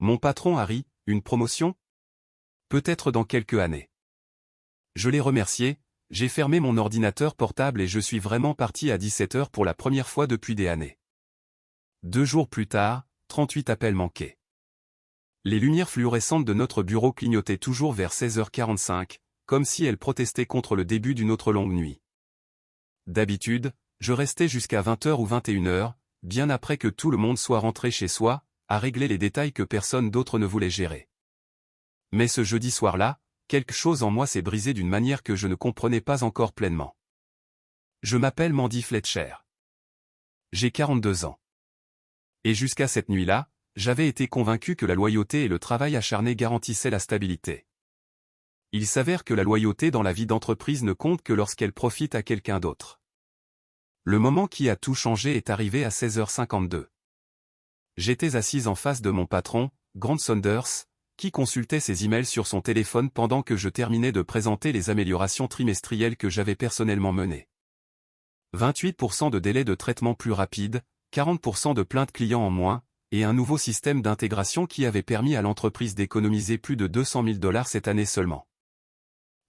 Mon patron Harry, une promotion? Peut-être dans quelques années. Je l'ai remercié, j'ai fermé mon ordinateur portable et je suis vraiment parti à 17 h pour la première fois depuis des années. 2 jours plus tard, 38 appels manqués. Les lumières fluorescentes de notre bureau clignotaient toujours vers 16h45, comme si elles protestaient contre le début d'une autre longue nuit. D'habitude, je restais jusqu'à 20 h ou 21 h, bien après que tout le monde soit rentré chez soi, à régler les détails que personne d'autre ne voulait gérer. Mais ce jeudi soir-là, quelque chose en moi s'est brisé d'une manière que je ne comprenais pas encore pleinement. Je m'appelle Mandy Fletcher. J'ai 42 ans. Et jusqu'à cette nuit-là, j'avais été convaincu que la loyauté et le travail acharné garantissaient la stabilité. Il s'avère que la loyauté dans la vie d'entreprise ne compte que lorsqu'elle profite à quelqu'un d'autre. Le moment qui a tout changé est arrivé à 16h52. J'étais assise en face de mon patron, Grant Saunders, qui consultait ses emails sur son téléphone pendant que je terminais de présenter les améliorations trimestrielles que j'avais personnellement menées. 28% de délai de traitement plus rapide, 40% de plaintes clients en moins, et un nouveau système d'intégration qui avait permis à l'entreprise d'économiser plus de 200 000 $ cette année seulement.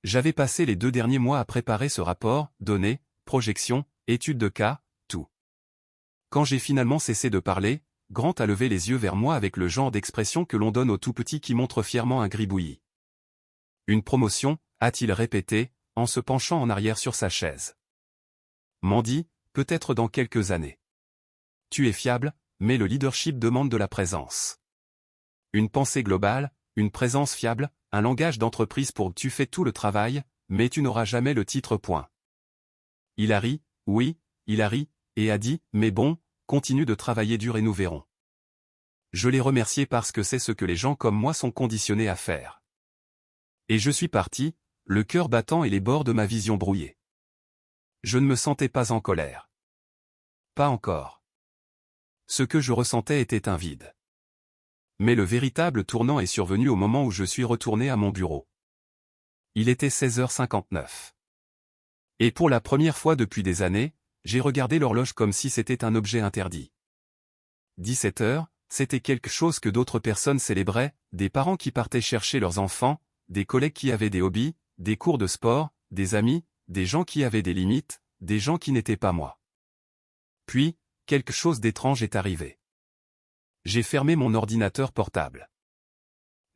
J'avais passé les 2 derniers mois à préparer ce rapport, données, projections, études de cas, tout. Quand j'ai finalement cessé de parler, Grant a levé les yeux vers moi avec le genre d'expression que l'on donne aux tout-petits qui montrent fièrement un gribouillis. Une promotion, a-t-il répété, en se penchant en arrière sur sa chaise. Mandy, peut-être dans quelques années. Tu es fiable, mais le leadership demande de la présence. Une pensée globale, une présence fiable, un langage d'entreprise pour tu fais tout le travail, mais tu n'auras jamais le titre point. Il a ri, oui, il a ri, et a dit, mais bon, continue de travailler dur et nous verrons. Je l'ai remercié parce que c'est ce que les gens comme moi sont conditionnés à faire. Et je suis parti, le cœur battant et les bords de ma vision brouillés. Je ne me sentais pas en colère. Pas encore. Ce que je ressentais était un vide. Mais le véritable tournant est survenu au moment où je suis retourné à mon bureau. Il était 16h59. Et pour la première fois depuis des années, j'ai regardé l'horloge comme si c'était un objet interdit. 17 h, c'était quelque chose que d'autres personnes célébraient, des parents qui partaient chercher leurs enfants, des collègues qui avaient des hobbies, des cours de sport, des amis, des gens qui avaient des limites, des gens qui n'étaient pas moi. Puis, quelque chose d'étrange est arrivé. J'ai fermé mon ordinateur portable.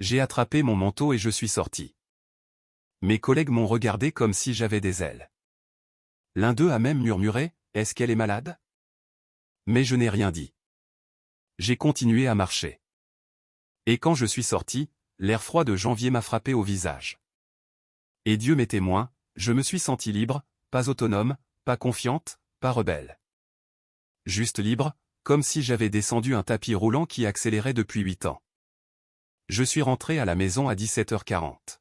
J'ai attrapé mon manteau et je suis sorti. Mes collègues m'ont regardé comme si j'avais des ailes. L'un d'eux a même murmuré, « Est-ce qu'elle est malade ?» Mais je n'ai rien dit. J'ai continué à marcher. Et quand je suis sorti, l'air froid de janvier m'a frappé au visage. Et Dieu m'est témoin, je me suis senti libre, pas autonome, pas confiante, pas rebelle. Juste libre, comme si j'avais descendu un tapis roulant qui accélérait depuis 8 ans. Je suis rentré à la maison à 17h40.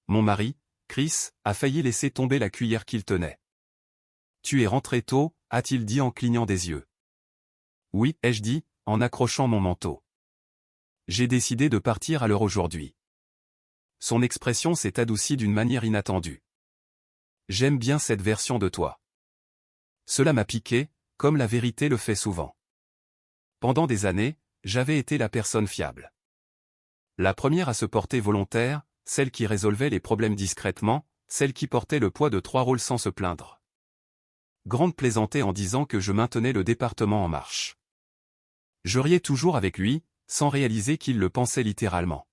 Mon mari, Chris, a failli laisser tomber la cuillère qu'il tenait. « Tu es rentré tôt » a-t-il dit en clignant des yeux. « Oui » ai-je dit, en accrochant mon manteau. « J'ai décidé de partir à l'heure aujourd'hui. » Son expression s'est adoucie d'une manière inattendue. « J'aime bien cette version de toi. » Cela m'a piqué, comme la vérité le fait souvent. Pendant des années, j'avais été la personne fiable. La première à se porter volontaire, celle qui résolvait les problèmes discrètement, celle qui portait le poids de 3 rôles sans se plaindre. Grant plaisantait en disant que je maintenais le département en marche. Je riais toujours avec lui, sans réaliser qu'il le pensait littéralement.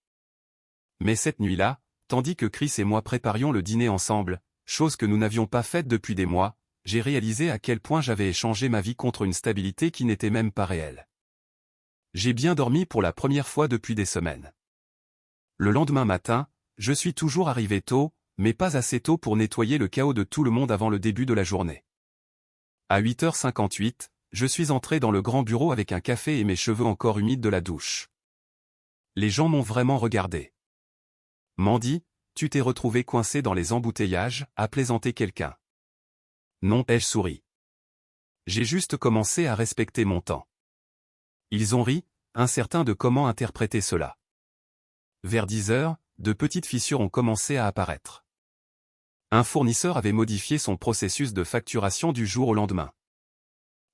Mais cette nuit-là, tandis que Chris et moi préparions le dîner ensemble, chose que nous n'avions pas faite depuis des mois, j'ai réalisé à quel point j'avais échangé ma vie contre une stabilité qui n'était même pas réelle. J'ai bien dormi pour la première fois depuis des semaines. Le lendemain matin, je suis toujours arrivé tôt, mais pas assez tôt pour nettoyer le chaos de tout le monde avant le début de la journée. À 8h58, je suis entré dans le grand bureau avec un café et mes cheveux encore humides de la douche. Les gens m'ont vraiment regardé. « Mandy, tu t'es retrouvé coincé dans les embouteillages » a plaisanté quelqu'un. « Non » ai-je souri. J'ai juste commencé à respecter mon temps. Ils ont ri, incertains de comment interpréter cela. Vers 10 h, de petites fissures ont commencé à apparaître. Un fournisseur avait modifié son processus de facturation du jour au lendemain.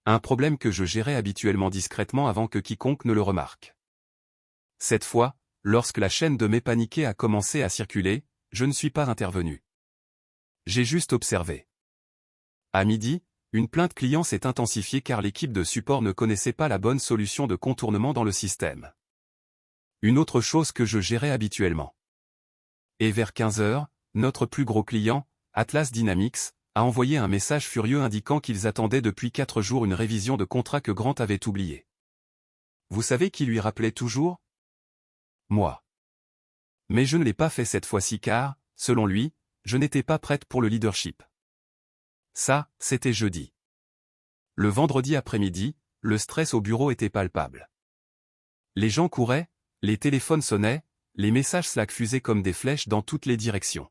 Un problème que je gérais habituellement discrètement avant que quiconque ne le remarque. Cette fois, lorsque la chaîne de mails paniqués a commencé à circuler, je ne suis pas intervenu. J'ai juste observé. À midi, une plainte client s'est intensifiée car l'équipe de support ne connaissait pas la bonne solution de contournement dans le système. Une autre chose que je gérais habituellement. Et vers 15 heures, notre plus gros client, Atlas Dynamics, a envoyé un message furieux indiquant qu'ils attendaient depuis 4 jours une révision de contrat que Grant avait oubliée. Vous savez qui lui rappelait toujours? Moi. Mais je ne l'ai pas fait cette fois-ci car, selon lui, je n'étais pas prête pour le leadership. Ça, c'était jeudi. Le vendredi après-midi, le stress au bureau était palpable. Les gens couraient, les téléphones sonnaient, les messages Slack fusaient comme des flèches dans toutes les directions.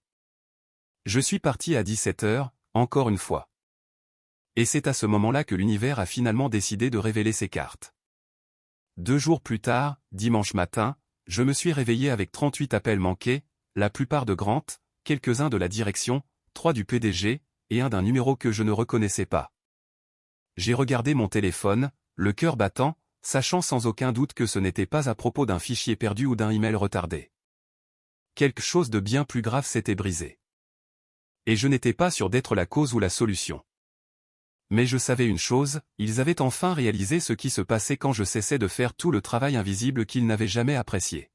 Je suis parti à 17 heures, encore une fois. Et c'est à ce moment-là que l'univers a finalement décidé de révéler ses cartes. 2 jours plus tard, dimanche matin, je me suis réveillé avec 38 appels manqués, la plupart de Grant, quelques-uns de la direction, 3 du PDG, et un d'un numéro que je ne reconnaissais pas. J'ai regardé mon téléphone, le cœur battant, sachant sans aucun doute que ce n'était pas à propos d'un fichier perdu ou d'un email retardé. Quelque chose de bien plus grave s'était brisé. Et je n'étais pas sûr d'être la cause ou la solution. Mais je savais une chose, ils avaient enfin réalisé ce qui se passait quand je cessais de faire tout le travail invisible qu'ils n'avaient jamais apprécié.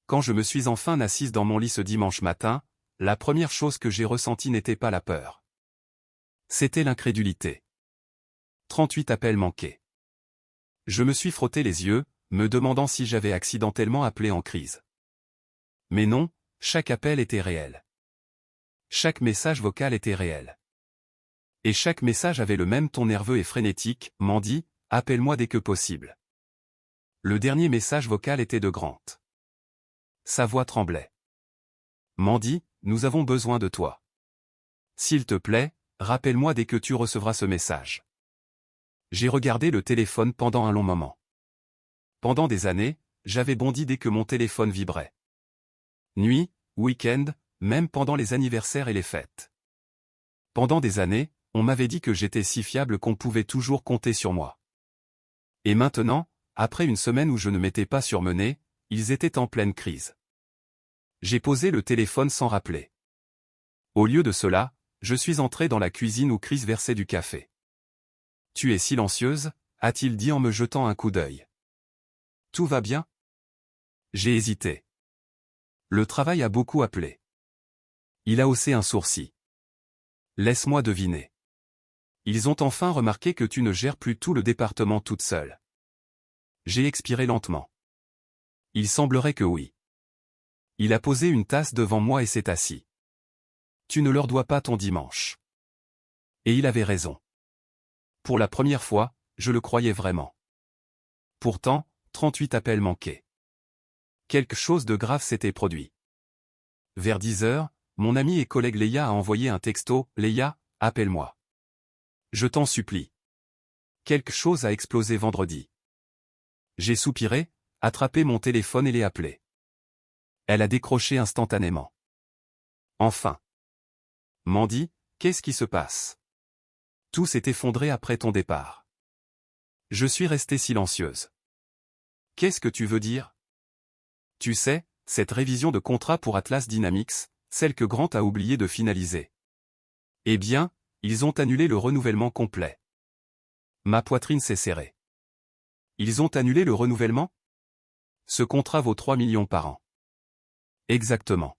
Quand je me suis enfin assise dans mon lit ce dimanche matin, la première chose que j'ai ressentie n'était pas la peur. C'était l'incrédulité. 38 appels manqués. Je me suis frotté les yeux, me demandant si j'avais accidentellement appelé en crise. Mais non, chaque appel était réel. Chaque message vocal était réel. Et chaque message avait le même ton nerveux et frénétique, Mandy, appelle-moi dès que possible. Le dernier message vocal était de Grant. Sa voix tremblait. Mandy, nous avons besoin de toi. S'il te plaît, rappelle-moi dès que tu recevras ce message. J'ai regardé le téléphone pendant un long moment. Pendant des années, j'avais bondi dès que mon téléphone vibrait. Nuit, week-end, même pendant les anniversaires et les fêtes. Pendant des années, on m'avait dit que j'étais si fiable qu'on pouvait toujours compter sur moi. Et maintenant, après une semaine où je ne m'étais pas surmené, ils étaient en pleine crise. J'ai posé le téléphone sans rappeler. Au lieu de cela, je suis entré dans la cuisine où Chris versait du café. « Tu es silencieuse » a-t-il dit en me jetant un coup d'œil. « Tout va bien ?» J'ai hésité. Le travail a beaucoup appelé. Il a haussé un sourcil. « Laisse-moi deviner. Ils ont enfin remarqué que tu ne gères plus tout le département toute seule. » J'ai expiré lentement. Il semblerait que oui. Il a posé une tasse devant moi et s'est assis. « Tu ne leur dois pas ton dimanche. » Et il avait raison. Pour la première fois, je le croyais vraiment. Pourtant, 38 appels manqués. Quelque chose de grave s'était produit. Vers 10 heures, mon amie et collègue Léa a envoyé un texto, « Léa, appelle-moi. Je t'en supplie. Quelque chose a explosé vendredi. » J'ai soupiré, attrapé mon téléphone et l'ai appelée. Elle a décroché instantanément. Enfin. Mandy, qu'est-ce qui se passe? Tout s'est effondré après ton départ. Je suis restée silencieuse. Qu'est-ce que tu veux dire? Tu sais, cette révision de contrat pour Atlas Dynamics, celle que Grant a oublié de finaliser. Eh bien, ils ont annulé le renouvellement complet. Ma poitrine s'est serrée. Ils ont annulé le renouvellement? Ce contrat vaut 3 millions par an. Exactement.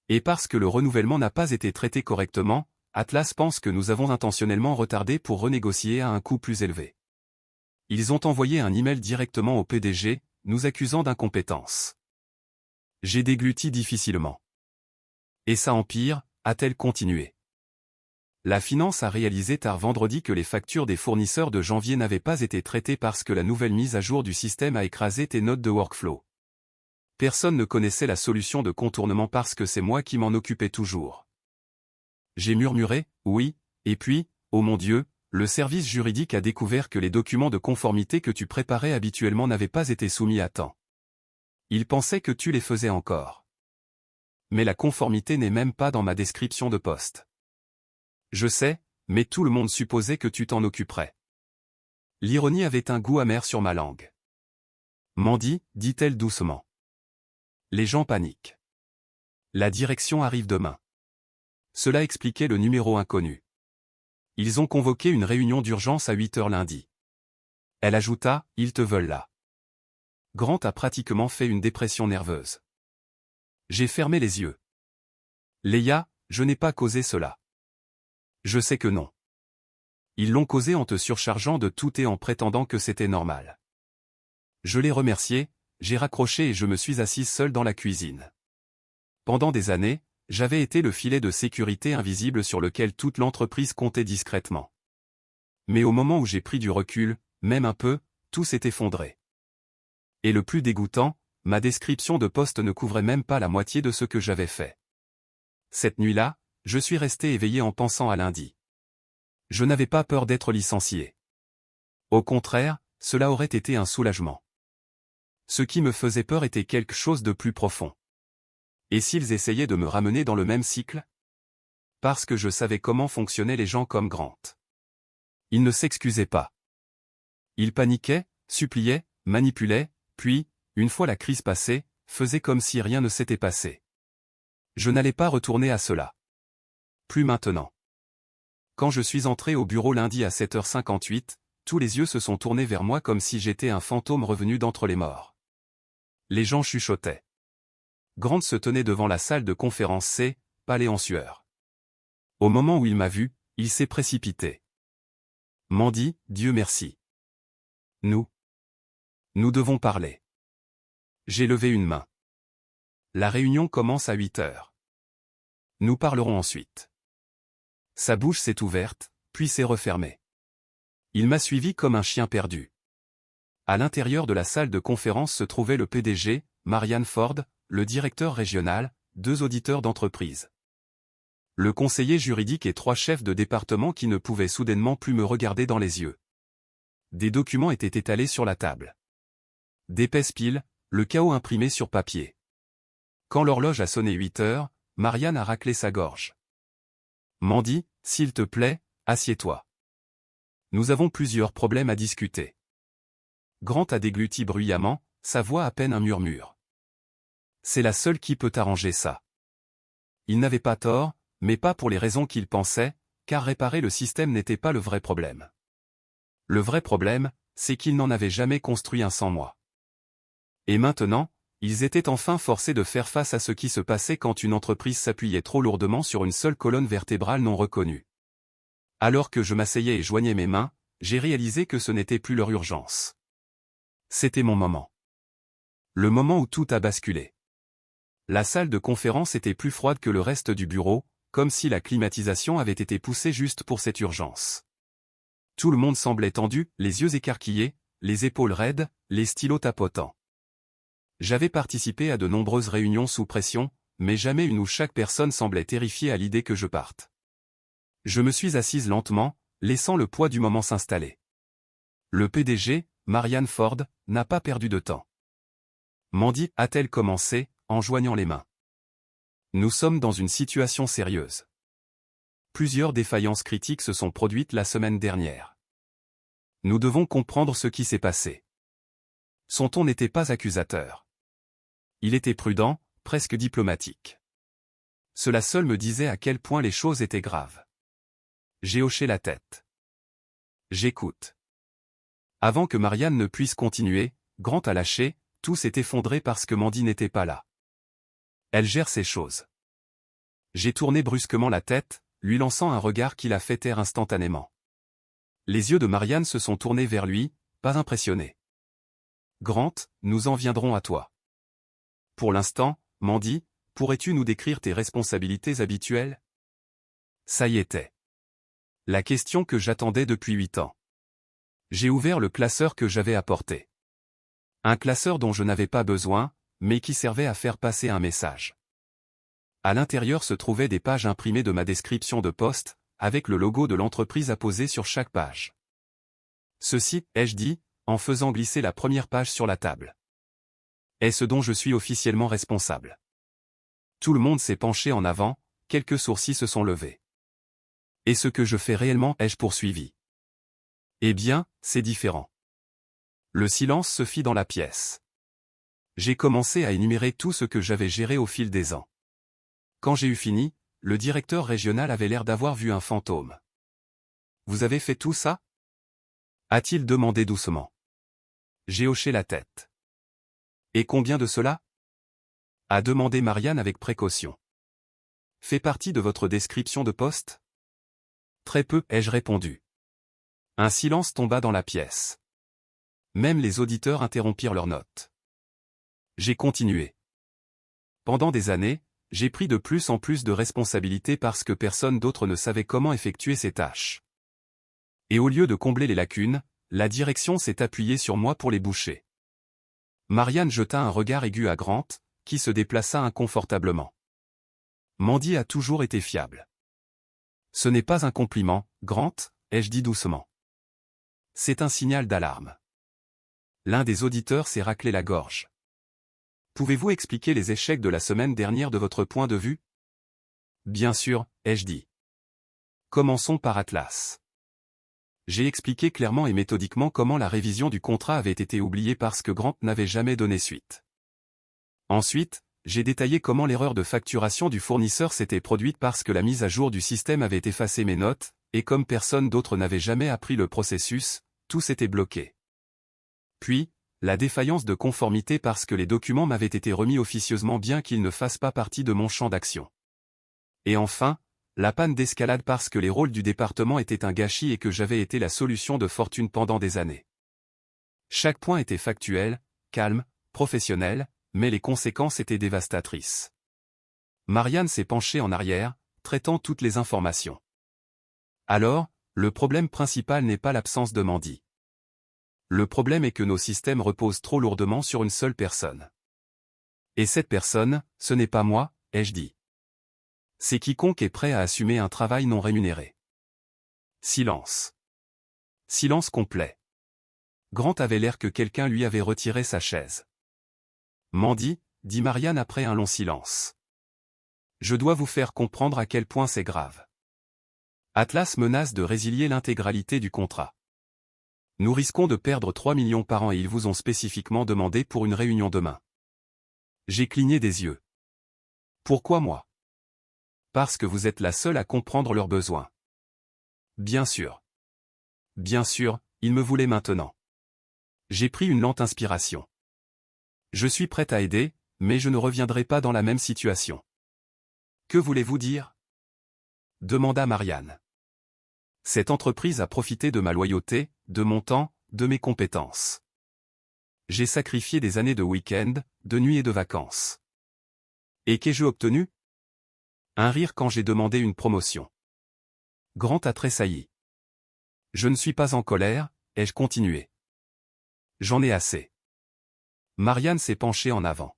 Et parce que le renouvellement n'a pas été traité correctement, Atlas pense que nous avons intentionnellement retardé pour renégocier à un coût plus élevé. Ils ont envoyé un email directement au PDG, nous accusant d'incompétence. J'ai dégluti difficilement. Et ça empire, a-t-elle continué. La finance a réalisé tard vendredi que les factures des fournisseurs de janvier n'avaient pas été traitées parce que la nouvelle mise à jour du système a écrasé tes notes de workflow. Personne ne connaissait la solution de contournement parce que c'est moi qui m'en occupais toujours. J'ai murmuré, oui, et puis, oh mon Dieu, le service juridique a découvert que les documents de conformité que tu préparais habituellement n'avaient pas été soumis à temps. Ils pensaient que tu les faisais encore. Mais la conformité n'est même pas dans ma description de poste. Je sais, mais tout le monde supposait que tu t'en occuperais. L'ironie avait un goût amer sur ma langue. Mandy, dit-elle doucement. Les gens paniquent. La direction arrive demain. Cela expliquait le numéro inconnu. Ils ont convoqué une réunion d'urgence à 8 heures lundi. Elle ajouta, ils te veulent là. Grant a pratiquement fait une dépression nerveuse. J'ai fermé les yeux. Leia, je n'ai pas causé cela. Je sais que non. Ils l'ont causé en te surchargeant de tout et en prétendant que c'était normal. Je l'ai remercié, j'ai raccroché et je me suis assise seule dans la cuisine. Pendant des années, j'avais été le filet de sécurité invisible sur lequel toute l'entreprise comptait discrètement. Mais au moment où j'ai pris du recul, même un peu, tout s'est effondré. Et le plus dégoûtant, ma description de poste ne couvrait même pas la moitié de ce que j'avais fait. Cette nuit-là, je suis resté éveillé en pensant à lundi. Je n'avais pas peur d'être licencié. Au contraire, cela aurait été un soulagement. Ce qui me faisait peur était quelque chose de plus profond. Et s'ils essayaient de me ramener dans le même cycle? Parce que je savais comment fonctionnaient les gens comme Grant. Ils ne s'excusaient pas. Ils paniquaient, suppliaient, manipulaient, puis, une fois la crise passée, faisaient comme si rien ne s'était passé. Je n'allais pas retourner à cela. Plus maintenant. Quand je suis entré au bureau lundi à 7h58, tous les yeux se sont tournés vers moi comme si j'étais un fantôme revenu d'entre les morts. Les gens chuchotaient. Grant se tenait devant la salle de conférence C, pâle en sueur. Au moment où il m'a vu, il s'est précipité. Mandy, Dieu merci. Nous devons parler. J'ai levé une main. La réunion commence à 8 heures. Nous parlerons ensuite. Sa bouche s'est ouverte, puis s'est refermée. Il m'a suivi comme un chien perdu. À l'intérieur de la salle de conférence se trouvait le PDG, Marianne Ford, le directeur régional, 2 auditeurs d'entreprise. Le conseiller juridique et 3 chefs de département qui ne pouvaient soudainement plus me regarder dans les yeux. Des documents étaient étalés sur la table. D'épaisses piles, le chaos imprimé sur papier. Quand l'horloge a sonné 8 heures, Marianne a raclé sa gorge. Mandy, s'il te plaît, assieds-toi. Nous avons plusieurs problèmes à discuter. Grant a dégluti bruyamment, sa voix à peine un murmure. C'est la seule qui peut arranger ça. Il n'avait pas tort, mais pas pour les raisons qu'il pensait, car réparer le système n'était pas le vrai problème. Le vrai problème, c'est qu'il n'en avait jamais construit un sans moi. Et maintenant, ils étaient enfin forcés de faire face à ce qui se passait quand une entreprise s'appuyait trop lourdement sur une seule colonne vertébrale non reconnue. Alors que je m'asseyais et joignais mes mains, j'ai réalisé que ce n'était plus leur urgence. C'était mon moment. Le moment où tout a basculé. La salle de conférence était plus froide que le reste du bureau, comme si la climatisation avait été poussée juste pour cette urgence. Tout le monde semblait tendu, les yeux écarquillés, les épaules raides, les stylos tapotants. J'avais participé à de nombreuses réunions sous pression, mais jamais une où chaque personne semblait terrifiée à l'idée que je parte. Je me suis assise lentement, laissant le poids du moment s'installer. Le PDG, Marianne Ford, n'a pas perdu de temps. Mandy, a-t-elle commencé, en joignant les mains. Nous sommes dans une situation sérieuse. Plusieurs défaillances critiques se sont produites la semaine dernière. Nous devons comprendre ce qui s'est passé. Son ton n'était pas accusateur. Il était prudent, presque diplomatique. Cela seul me disait à quel point les choses étaient graves. J'ai hoché la tête. J'écoute. Avant que Marianne ne puisse continuer, Grant a lâché, tout s'est effondré parce que Mandy n'était pas là. Elle gère ces choses. J'ai tourné brusquement la tête, lui lançant un regard qui l'a fait taire instantanément. Les yeux de Marianne se sont tournés vers lui, pas impressionnés. Grant, nous en viendrons à toi. Pour l'instant, Mandy, pourrais-tu nous décrire tes responsabilités habituelles? Ça y était. La question que j'attendais depuis 8 ans. J'ai ouvert le classeur que j'avais apporté. Un classeur dont je n'avais pas besoin, mais qui servait à faire passer un message. À l'intérieur se trouvaient des pages imprimées de ma description de poste, avec le logo de l'entreprise apposé sur chaque page. Ceci, ai-je dit, en faisant glisser la première page sur la table. Est ce dont je suis officiellement responsable. Tout le monde s'est penché en avant, quelques sourcils se sont levés. Et ce que je fais réellement, ai-je poursuivi? Eh bien, c'est différent. Le silence se fit dans la pièce. J'ai commencé à énumérer tout ce que j'avais géré au fil des ans. Quand j'ai eu fini, le directeur régional avait l'air d'avoir vu un fantôme. « Vous avez fait tout ça ?» a-t-il demandé doucement. J'ai hoché la tête. « Et combien de cela ?» a demandé Marianne avec précaution. « Fait partie de votre description de poste ?» Très peu, ai-je répondu. Un silence tomba dans la pièce. Même les auditeurs interrompirent leurs notes. J'ai continué. Pendant des années, j'ai pris de plus en plus de responsabilités parce que personne d'autre ne savait comment effectuer ces tâches. Et au lieu de combler les lacunes, la direction s'est appuyée sur moi pour les boucher. Marianne jeta un regard aigu à Grant, qui se déplaça inconfortablement. Mandy a toujours été fiable. Ce n'est pas un compliment, Grant, ai-je dit doucement. C'est un signal d'alarme. L'un des auditeurs s'est raclé la gorge. Pouvez-vous expliquer les échecs de la semaine dernière de votre point de vue? Bien sûr, ai-je dit. Commençons par Atlas. J'ai expliqué clairement et méthodiquement comment la révision du contrat avait été oubliée parce que Grant n'avait jamais donné suite. Ensuite, j'ai détaillé comment l'erreur de facturation du fournisseur s'était produite parce que la mise à jour du système avait effacé mes notes, et comme personne d'autre n'avait jamais appris le processus, tout s'était bloqué. Puis, la défaillance de conformité parce que les documents m'avaient été remis officieusement bien qu'ils ne fassent pas partie de mon champ d'action. Et enfin, la panne d'escalade parce que les rôles du département étaient un gâchis et que j'avais été la solution de fortune pendant des années. Chaque point était factuel, calme, professionnel, mais les conséquences étaient dévastatrices. Marianne s'est penchée en arrière, traitant toutes les informations. Alors, le problème principal n'est pas l'absence de Mandy. Le problème est que nos systèmes reposent trop lourdement sur une seule personne. Et cette personne, ce n'est pas moi, ai-je dit. C'est quiconque est prêt à assumer un travail non rémunéré. Silence. Silence complet. Grant avait l'air que quelqu'un lui avait retiré sa chaise. Mandy, dit Marianne après un long silence. Je dois vous faire comprendre à quel point c'est grave. Atlas menace de résilier l'intégralité du contrat. Nous risquons de perdre 3 millions par an et ils vous ont spécifiquement demandé pour une réunion demain. J'ai cligné des yeux. Pourquoi moi? Parce que vous êtes la seule à comprendre leurs besoins. Bien sûr. Bien sûr, ils me voulaient maintenant. J'ai pris une lente inspiration. Je suis prête à aider, mais je ne reviendrai pas dans la même situation. Que voulez-vous dire? Demanda Marianne. Cette entreprise a profité de ma loyauté, de mon temps, de mes compétences. J'ai sacrifié des années de week-end, de nuits et de vacances. Et qu'ai-je obtenu? Un rire quand j'ai demandé une promotion. Grant a tressailli. Je ne suis pas en colère, ai-je continué. J'en ai assez. Marianne s'est penchée en avant.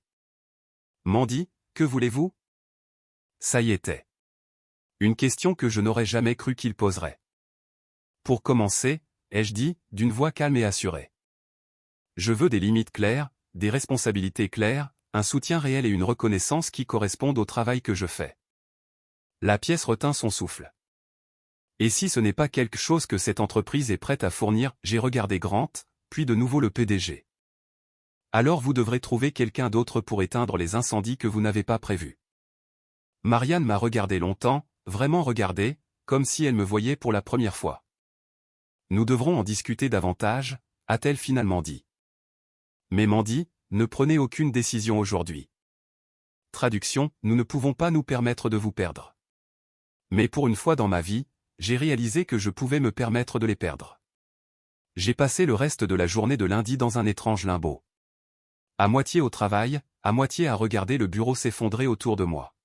Mandy, que voulez-vous? Ça y était. Une question que je n'aurais jamais cru qu'il poserait. Pour commencer, ai-je dit, d'une voix calme et assurée. Je veux des limites claires, des responsabilités claires, un soutien réel et une reconnaissance qui correspondent au travail que je fais. La pièce retint son souffle. Et si ce n'est pas quelque chose que cette entreprise est prête à fournir, j'ai regardé Grant, puis de nouveau le PDG. Alors vous devrez trouver quelqu'un d'autre pour éteindre les incendies que vous n'avez pas prévus. Marianne m'a regardé longtemps, vraiment regardé, comme si elle me voyait pour la première fois. Nous devrons en discuter davantage, a-t-elle finalement dit. Mais Mandy, ne prenez aucune décision aujourd'hui. Traduction, nous ne pouvons pas nous permettre de vous perdre. Mais pour une fois dans ma vie, j'ai réalisé que je pouvais me permettre de les perdre. J'ai passé le reste de la journée de lundi dans un étrange limbo. À moitié au travail, à moitié à regarder le bureau s'effondrer autour de moi.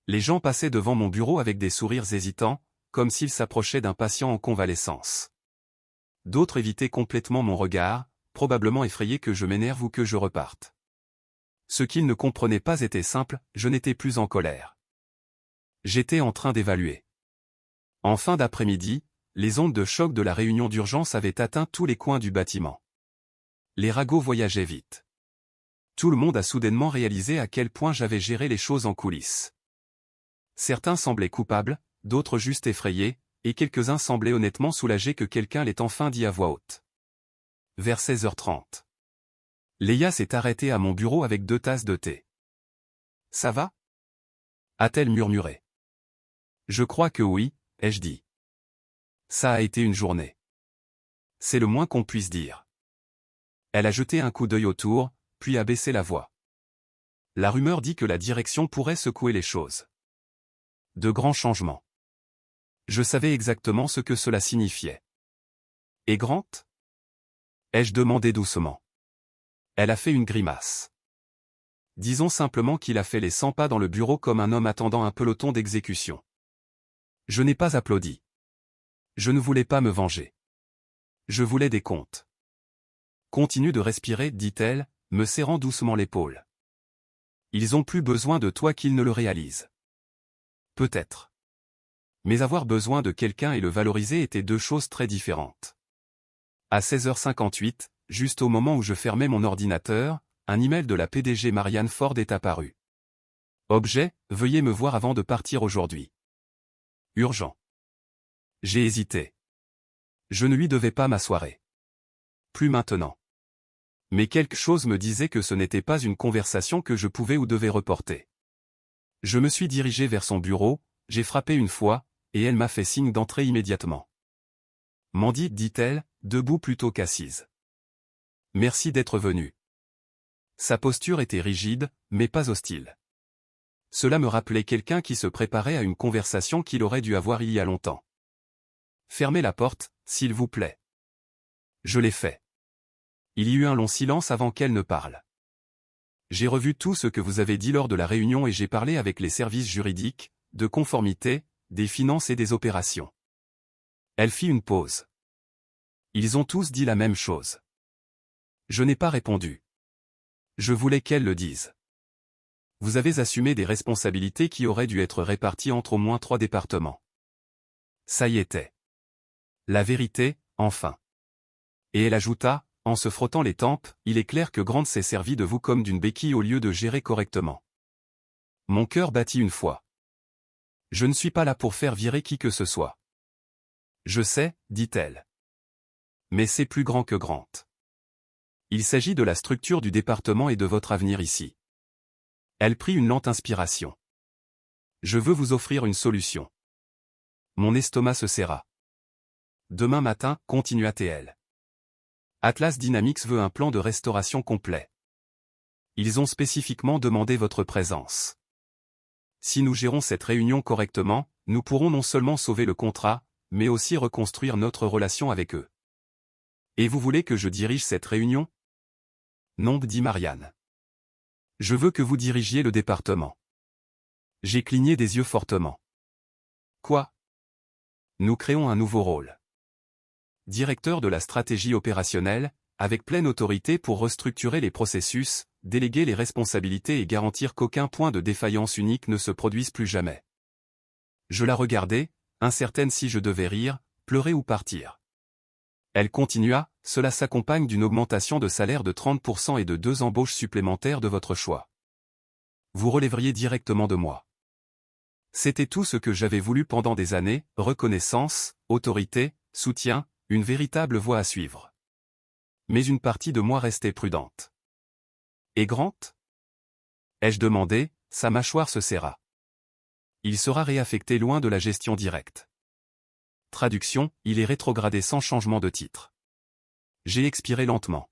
Les gens passaient devant mon bureau avec des sourires hésitants, comme s'ils s'approchaient d'un patient en convalescence. D'autres évitaient complètement mon regard, probablement effrayés que je m'énerve ou que je reparte. Ce qu'ils ne comprenaient pas était simple, je n'étais plus en colère. J'étais en train d'évaluer. En fin d'après-midi, les ondes de choc de la réunion d'urgence avaient atteint tous les coins du bâtiment. Les ragots voyageaient vite. Tout le monde a soudainement réalisé à quel point j'avais géré les choses en coulisses. Certains semblaient coupables, d'autres juste effrayés, et quelques-uns semblaient honnêtement soulagés que quelqu'un l'ait enfin dit à voix haute. Vers 16h30. Léa s'est arrêtée à mon bureau avec 2 tasses de thé. Ça va? A-t-elle murmuré. Je crois que oui, ai-je dit. Ça a été une journée. C'est le moins qu'on puisse dire. Elle a jeté un coup d'œil autour, puis a baissé la voix. La rumeur dit que la direction pourrait secouer les choses. De grands changements. Je savais exactement ce que cela signifiait. Et Grant? Ai-je demandé doucement. Elle a fait une grimace. Disons simplement qu'il a fait les 100 pas dans le bureau comme un homme attendant un peloton d'exécution. Je n'ai pas applaudi. Je ne voulais pas me venger. Je voulais des comptes. Continue de respirer, dit-elle, me serrant doucement l'épaule. Ils ont plus besoin de toi qu'ils ne le réalisent. Peut-être. Mais avoir besoin de quelqu'un et le valoriser étaient 2 choses très différentes. À 16h58, juste au moment où je fermais mon ordinateur, un email de la PDG Marianne Ford est apparu. Objet, veuillez me voir avant de partir aujourd'hui. Urgent. J'ai hésité. Je ne lui devais pas ma soirée. Plus maintenant. Mais quelque chose me disait que ce n'était pas une conversation que je pouvais ou devais reporter. Je me suis dirigé vers son bureau, j'ai frappé une fois, et elle m'a fait signe d'entrer immédiatement. Mandy, dit-elle, debout plutôt qu'assise. Merci d'être venu. Sa posture était rigide, mais pas hostile. Cela me rappelait quelqu'un qui se préparait à une conversation qu'il aurait dû avoir il y a longtemps. Fermez la porte, s'il vous plaît. Je l'ai fait. Il y eut un long silence avant qu'elle ne parle. J'ai revu tout ce que vous avez dit lors de la réunion et j'ai parlé avec les services juridiques, de conformité, des finances et des opérations. Elle fit une pause. Ils ont tous dit la même chose. Je n'ai pas répondu. Je voulais qu'elle le dise. Vous avez assumé des responsabilités qui auraient dû être réparties entre au moins 3 départements. Ça y était. La vérité, enfin. Et elle ajouta, en se frottant les tempes, il est clair que Grant s'est servi de vous comme d'une béquille au lieu de gérer correctement. Mon cœur battit une fois. Je ne suis pas là pour faire virer qui que ce soit. Je sais, dit-elle. Mais c'est plus grand que Grant. Il s'agit de la structure du département et de votre avenir ici. Elle prit une lente inspiration. Je veux vous offrir une solution. Mon estomac se serra. Demain matin, continua-t-elle. Atlas Dynamics veut un plan de restauration complet. Ils ont spécifiquement demandé votre présence. Si nous gérons cette réunion correctement, nous pourrons non seulement sauver le contrat, mais aussi reconstruire notre relation avec eux. Et vous voulez que je dirige cette réunion? Non, dit Marianne. Je veux que vous dirigiez le département. J'ai cligné des yeux fortement. Quoi? Nous créons un nouveau rôle. Directeur de la stratégie opérationnelle, avec pleine autorité pour restructurer les processus, déléguer les responsabilités et garantir qu'aucun point de défaillance unique ne se produise plus jamais. Je la regardais, incertaine si je devais rire, pleurer ou partir. Elle continua, cela s'accompagne d'une augmentation de salaire de 30% et de 2 embauches supplémentaires de votre choix. Vous relèveriez directement de moi. C'était tout ce que j'avais voulu pendant des années, reconnaissance, autorité, soutien, une véritable voie à suivre. Mais une partie de moi restait prudente. Et Grant? Ai-je demandé, sa mâchoire se serra. Il sera réaffecté loin de la gestion directe. Traduction, il est rétrogradé sans changement de titre. J'ai expiré lentement.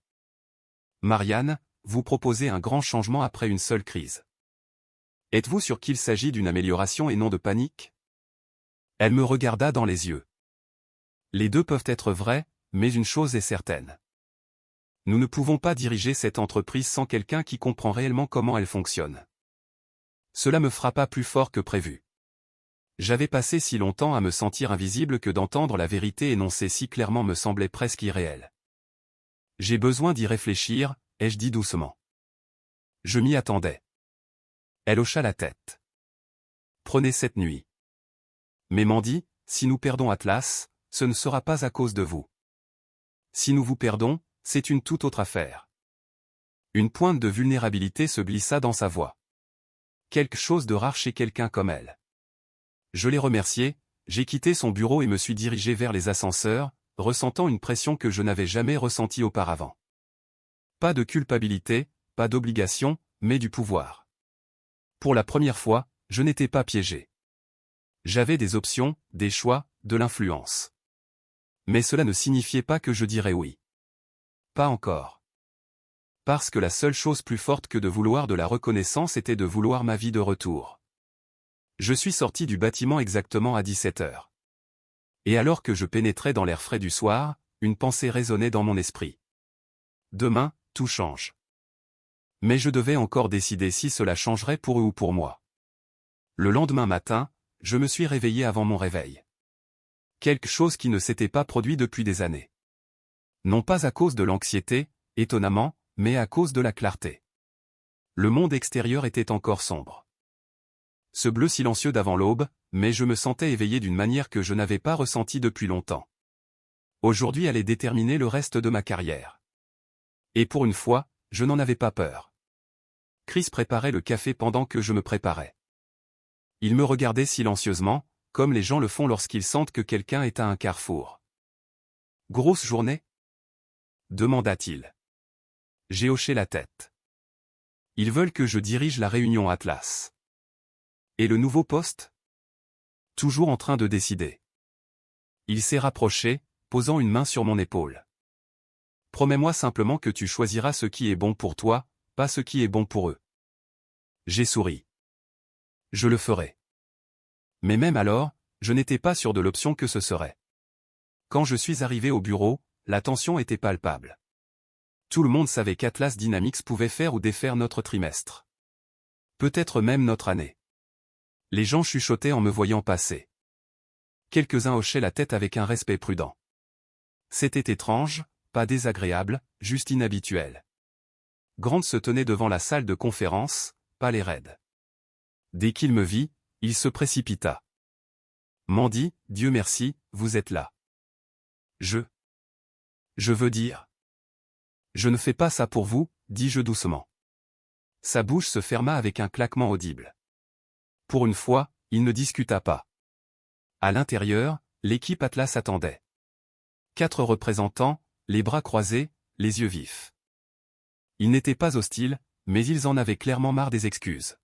Marianne, vous proposez un grand changement après une seule crise. Êtes-vous sûr qu'il s'agit d'une amélioration et non de panique? Elle me regarda dans les yeux. Les deux peuvent être vrais, mais une chose est certaine. Nous ne pouvons pas diriger cette entreprise sans quelqu'un qui comprend réellement comment elle fonctionne. Cela me frappa plus fort que prévu. J'avais passé si longtemps à me sentir invisible que d'entendre la vérité énoncée si clairement me semblait presque irréel. J'ai besoin d'y réfléchir, ai-je dit doucement. Je m'y attendais. Elle hocha la tête. Prenez cette nuit. Mais Mandy, si nous perdons Atlas, ce ne sera pas à cause de vous. Si nous vous perdons, c'est une toute autre affaire. Une pointe de vulnérabilité se glissa dans sa voix. Quelque chose de rare chez quelqu'un comme elle. Je l'ai remerciée, j'ai quitté son bureau et me suis dirigé vers les ascenseurs, ressentant une pression que je n'avais jamais ressentie auparavant. Pas de culpabilité, pas d'obligation, mais du pouvoir. Pour la première fois, je n'étais pas piégé. J'avais des options, des choix, de l'influence. Mais cela ne signifiait pas que je dirais oui. Pas encore. Parce que la seule chose plus forte que de vouloir de la reconnaissance était de vouloir ma vie de retour. Je suis sorti du bâtiment exactement à 17 heures. Et alors que je pénétrais dans l'air frais du soir, une pensée résonnait dans mon esprit. Demain, tout change. Mais je devais encore décider si cela changerait pour eux ou pour moi. Le lendemain matin, je me suis réveillé avant mon réveil. Quelque chose qui ne s'était pas produit depuis des années. Non pas à cause de l'anxiété, étonnamment, mais à cause de la clarté. Le monde extérieur était encore sombre. Ce bleu silencieux d'avant l'aube, mais je me sentais éveillé d'une manière que je n'avais pas ressentie depuis longtemps. Aujourd'hui allait déterminer le reste de ma carrière. Et pour une fois, je n'en avais pas peur. Chris préparait le café pendant que je me préparais. Il me regardait silencieusement, comme les gens le font lorsqu'ils sentent que quelqu'un est à un carrefour. « Grosse journée ?» demanda-t-il. J'ai hoché la tête. Ils veulent que je dirige la réunion Atlas. Et le nouveau poste? Toujours en train de décider. Il s'est rapproché, posant une main sur mon épaule. Promets-moi simplement que tu choisiras ce qui est bon pour toi, pas ce qui est bon pour eux. J'ai souri. Je le ferai. Mais même alors, je n'étais pas sûr de l'option que ce serait. Quand je suis arrivé au bureau, la tension était palpable. Tout le monde savait qu'Atlas Dynamics pouvait faire ou défaire notre trimestre. Peut-être même notre année. Les gens chuchotaient en me voyant passer. Quelques-uns hochaient la tête avec un respect prudent. C'était étrange, pas désagréable, juste inhabituel. Grant se tenait devant la salle de conférence, pas les raides. Dès qu'il me vit, il se précipita. Mandy, Dieu merci, vous êtes là. Je veux dire. Je ne fais pas ça pour vous, dis-je doucement. Sa bouche se ferma avec un claquement audible. Pour une fois, il ne discuta pas. À l'intérieur, l'équipe Atlas attendait. 4 représentants, les bras croisés, les yeux vifs. Ils n'étaient pas hostiles, mais ils en avaient clairement marre des excuses.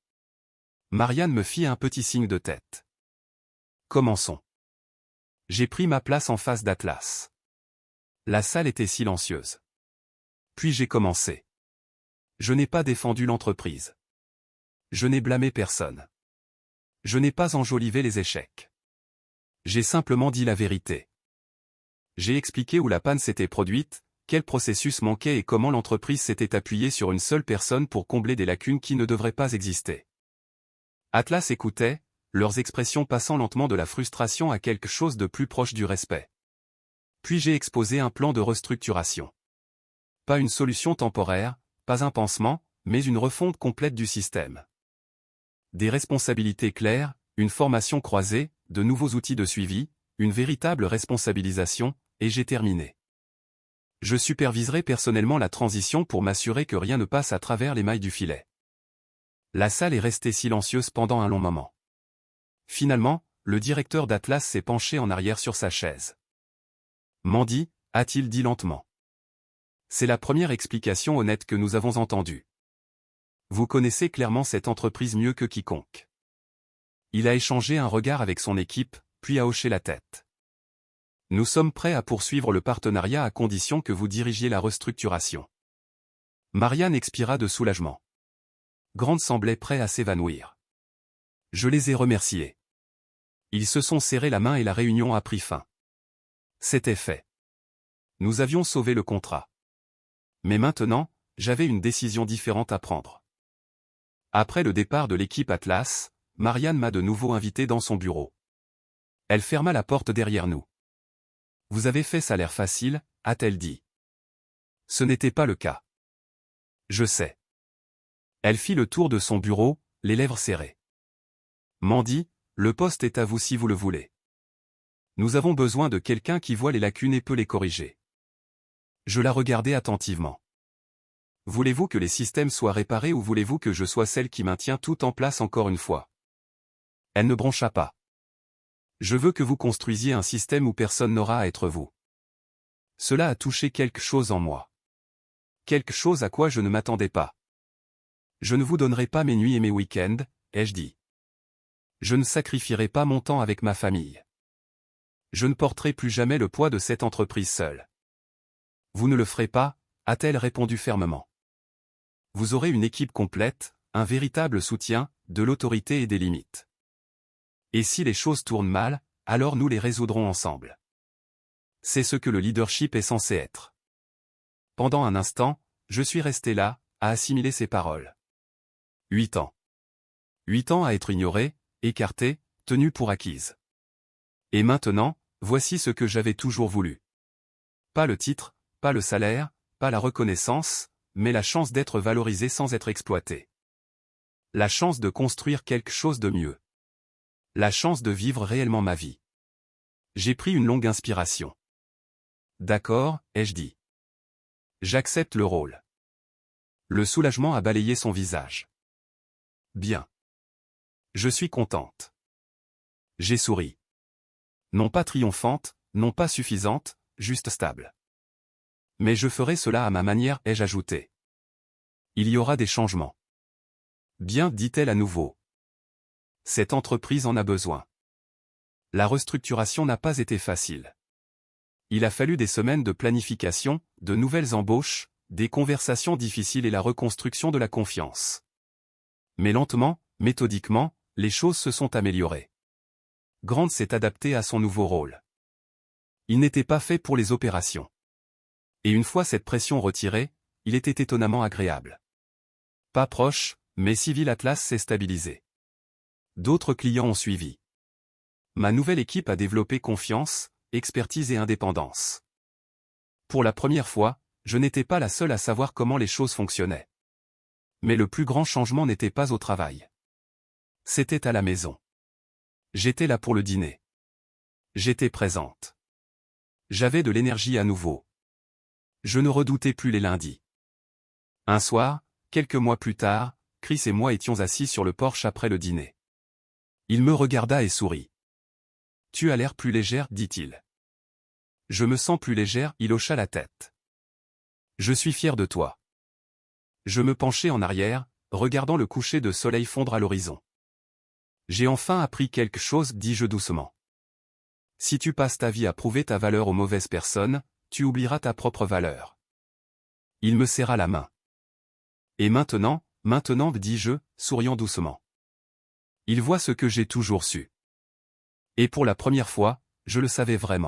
Marianne me fit un petit signe de tête. Commençons. J'ai pris ma place en face d'Atlas. La salle était silencieuse. Puis j'ai commencé. Je n'ai pas défendu l'entreprise. Je n'ai blâmé personne. Je n'ai pas enjolivé les échecs. J'ai simplement dit la vérité. J'ai expliqué où la panne s'était produite, quel processus manquait et comment l'entreprise s'était appuyée sur une seule personne pour combler des lacunes qui ne devraient pas exister. Atlas écoutait, leurs expressions passant lentement de la frustration à quelque chose de plus proche du respect. Puis j'ai exposé un plan de restructuration. Pas une solution temporaire, pas un pansement, mais une refonte complète du système. Des responsabilités claires, une formation croisée, de nouveaux outils de suivi, une véritable responsabilisation, et j'ai terminé. Je superviserai personnellement la transition pour m'assurer que rien ne passe à travers les mailles du filet. La salle est restée silencieuse pendant un long moment. Finalement, le directeur d'Atlas s'est penché en arrière sur sa chaise. Mandy, a-t-il dit lentement. C'est la première explication honnête que nous avons entendue. Vous connaissez clairement cette entreprise mieux que quiconque. Il a échangé un regard avec son équipe, puis a hoché la tête. Nous sommes prêts à poursuivre le partenariat à condition que vous dirigiez la restructuration. Marianne expira de soulagement. Grant semblait prêt à s'évanouir. Je les ai remerciés. Ils se sont serrés la main et la réunion a pris fin. C'était fait. Nous avions sauvé le contrat. Mais maintenant, j'avais une décision différente à prendre. Après le départ de l'équipe Atlas, Marianne m'a de nouveau invité dans son bureau. Elle ferma la porte derrière nous. Vous avez fait ça l'air facile, a-t-elle dit. Ce n'était pas le cas. Je sais. Elle fit le tour de son bureau, les lèvres serrées. Mandy, le poste est à vous si vous le voulez. Nous avons besoin de quelqu'un qui voit les lacunes et peut les corriger. Je la regardai attentivement. Voulez-vous que les systèmes soient réparés ou voulez-vous que je sois celle qui maintient tout en place encore une fois? Elle ne broncha pas. Je veux que vous construisiez un système où personne n'aura à être vous. Cela a touché quelque chose en moi. Quelque chose à quoi je ne m'attendais pas. Je ne vous donnerai pas mes nuits et mes week-ends, ai-je dit. Je ne sacrifierai pas mon temps avec ma famille. Je ne porterai plus jamais le poids de cette entreprise seule. Vous ne le ferez pas, a-t-elle répondu fermement. Vous aurez une équipe complète, un véritable soutien, de l'autorité et des limites. Et si les choses tournent mal, alors nous les résoudrons ensemble. C'est ce que le leadership est censé être. Pendant un instant, je suis resté là, à assimiler ces paroles. 8 ans. 8 ans à être ignoré, écarté, tenu pour acquise. Et maintenant, voici ce que j'avais toujours voulu. Pas le titre, pas le salaire, pas la reconnaissance, mais la chance d'être valorisé sans être exploité. La chance de construire quelque chose de mieux. La chance de vivre réellement ma vie. J'ai pris une longue inspiration. D'accord, ai-je dit. J'accepte le rôle. Le soulagement a balayé son visage. Bien. Je suis contente. J'ai souri. Non pas triomphante, non pas suffisante, juste stable. Mais je ferai cela à ma manière, ai-je ajouté. Il y aura des changements. Bien, dit-elle à nouveau. Cette entreprise en a besoin. La restructuration n'a pas été facile. Il a fallu des semaines de planification, de nouvelles embauches, des conversations difficiles et la reconstruction de la confiance. Mais lentement, méthodiquement, les choses se sont améliorées. Grant s'est adapté à son nouveau rôle. Il n'était pas fait pour les opérations. Et une fois cette pression retirée, il était étonnamment agréable. Pas proche, mais Civil Atlas s'est stabilisé. D'autres clients ont suivi. Ma nouvelle équipe a développé confiance, expertise et indépendance. Pour la première fois, je n'étais pas la seule à savoir comment les choses fonctionnaient. Mais le plus grand changement n'était pas au travail. C'était à la maison. J'étais là pour le dîner. J'étais présente. J'avais de l'énergie à nouveau. Je ne redoutais plus les lundis. Un soir, quelques mois plus tard, Chris et moi étions assis sur le porche après le dîner. Il me regarda et sourit. « Tu as l'air plus légère, dit-il. »« Je me sens plus légère, » il hocha la tête. « Je suis fier de toi. » Je me penchai en arrière, regardant le coucher de soleil fondre à l'horizon. « J'ai enfin appris quelque chose, dis-je doucement. Si tu passes ta vie à prouver ta valeur aux mauvaises personnes, tu oublieras ta propre valeur. » Il me serra la main. « Et maintenant, dis-je, souriant doucement. Il voit ce que j'ai toujours su. Et pour la première fois, je le savais vraiment.